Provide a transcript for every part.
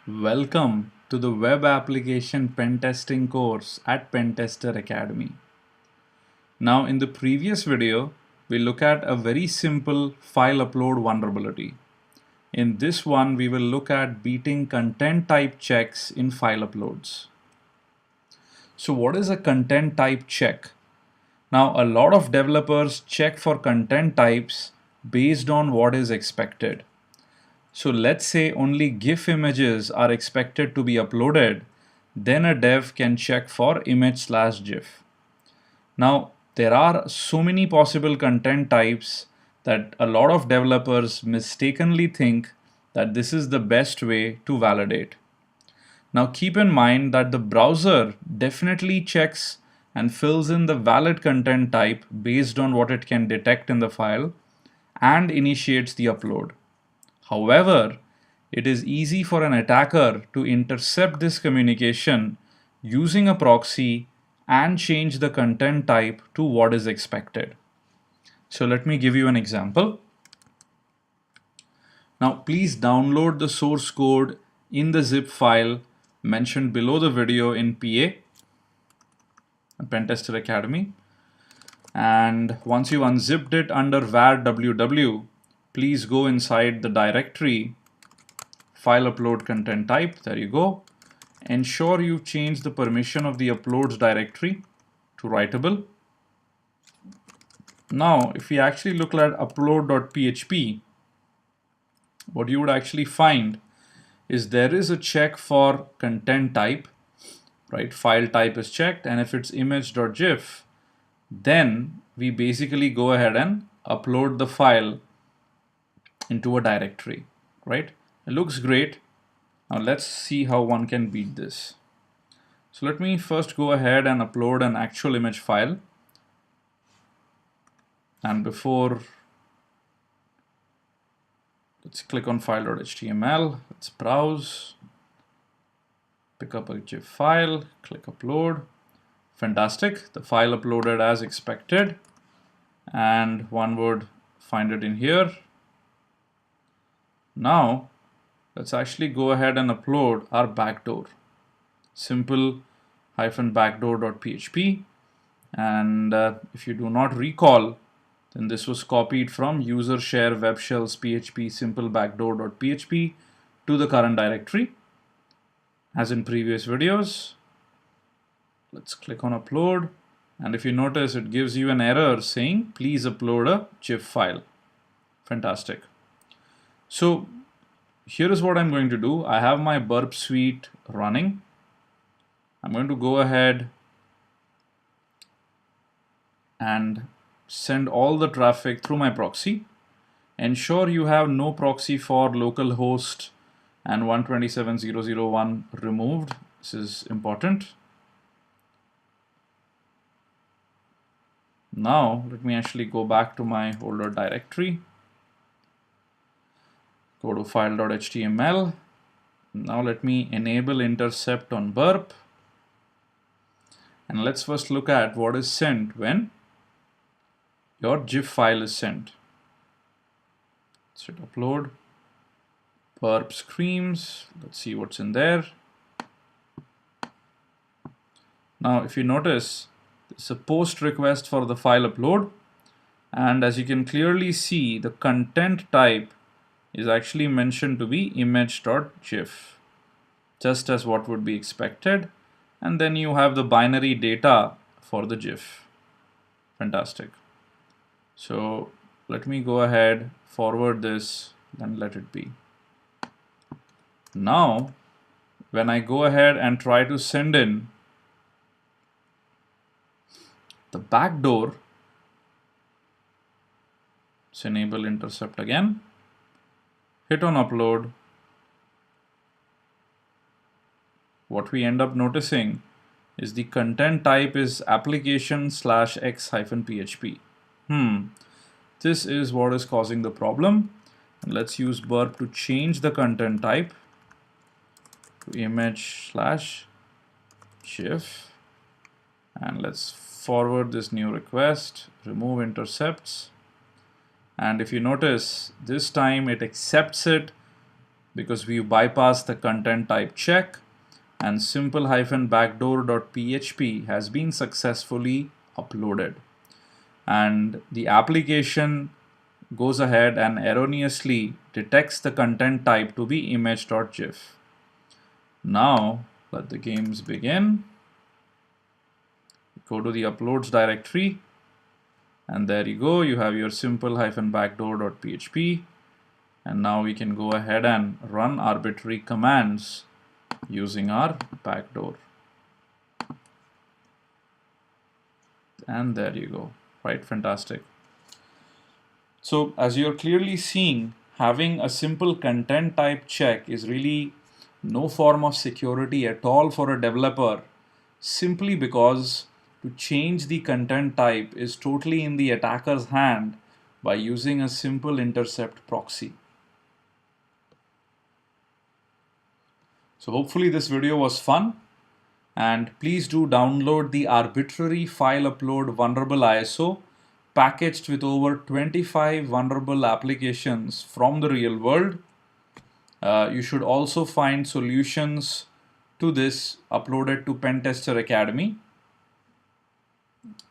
Welcome to the Web Application Pen Testing course at Pentester Academy. Now, in the previous video, we look at a very simple file upload vulnerability. In this one, we will look at beating content type checks in file uploads. So what is a content type check? Now, a lot of developers check for content types based on what is expected. So let's say only GIF images are expected to be uploaded, then a dev can check for image/GIF. Now, there are so many possible content types that a lot of developers mistakenly think that this is the best way to validate. Now, keep in mind that the browser definitely checks and fills in the valid content type based on what it can detect in the file and initiates the upload. However, it is easy for an attacker to intercept this communication using a proxy and change the content type to what is expected. So let me give you an example. Now please download the source code in the zip file mentioned below the video in PA, Pentester Academy. And once you unzipped it under var ww, please go inside the directory file upload content type. There you go. Ensure you change the permission of the uploads directory to writable. Now, if we actually look at upload.php, what you would actually find is there is a check for content type, right? File type is checked, and if it's image.gif, then we basically go ahead and upload the file into a directory, right? It looks great. Now let's see how one can beat this. So let me first go ahead and upload an actual image file. And before, let's click on file.html, let's browse, pick up a GIF file, click upload. Fantastic, the file uploaded as expected, and one would find it in here. Now, let's actually go ahead and upload our backdoor, simple-backdoor.php. And if you do not recall, then this was copied from user share web shells php simple-backdoor.php to the current directory, as in previous videos. Let's click on upload. And if you notice, it gives you an error saying, please upload a GIF file. Fantastic. So here is what I'm going to do. I have my burp suite running. I'm going to go ahead and send all the traffic through my proxy. Ensure you have no proxy for localhost and 127.0.0.1 removed. This is important. Now let me actually go back to my older directory. Go to file.html. Now let me enable intercept on burp. And let's first look at what is sent when your GIF file is sent. Let's hit upload. Burp screams. Let's see what's in there. Now, if you notice, it's a post request for the file upload. And as you can clearly see, the content type is actually mentioned to be image.gif, just as what would be expected. And then you have the binary data for the GIF. Fantastic. So let me go ahead, forward this, then let it be. Now, when I go ahead and try to send in the backdoor, let's enable intercept again, hit on upload. What we end up noticing is the content type is application/x-php. This is what is causing the problem. And let's use burp to change the content type to image/GIF. And let's forward this new request, remove intercepts. And if you notice, this time it accepts it. because we bypassed the content type check, and simple-backdoor.php has been successfully uploaded. And the application goes ahead and erroneously detects the content type to be image.gif. Now let the games begin. Go to the uploads directory, and there you go, you have your simple-backdoor.php, and now we can go ahead and run arbitrary commands using our backdoor. And there you go, right? Fantastic. So as you're clearly seeing, having a simple content type check is really no form of security at all for a developer, simply because to change the content type is totally in the attacker's hand by using a simple intercept proxy. So hopefully this video was fun, and please do download the arbitrary file upload vulnerable ISO packaged with over 25 vulnerable applications from the real world. You should also find solutions to this uploaded to Pentester Academy.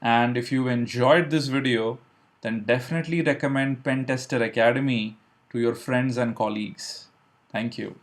And if you enjoyed this video, then definitely recommend Pentester Academy to your friends and colleagues. Thank you.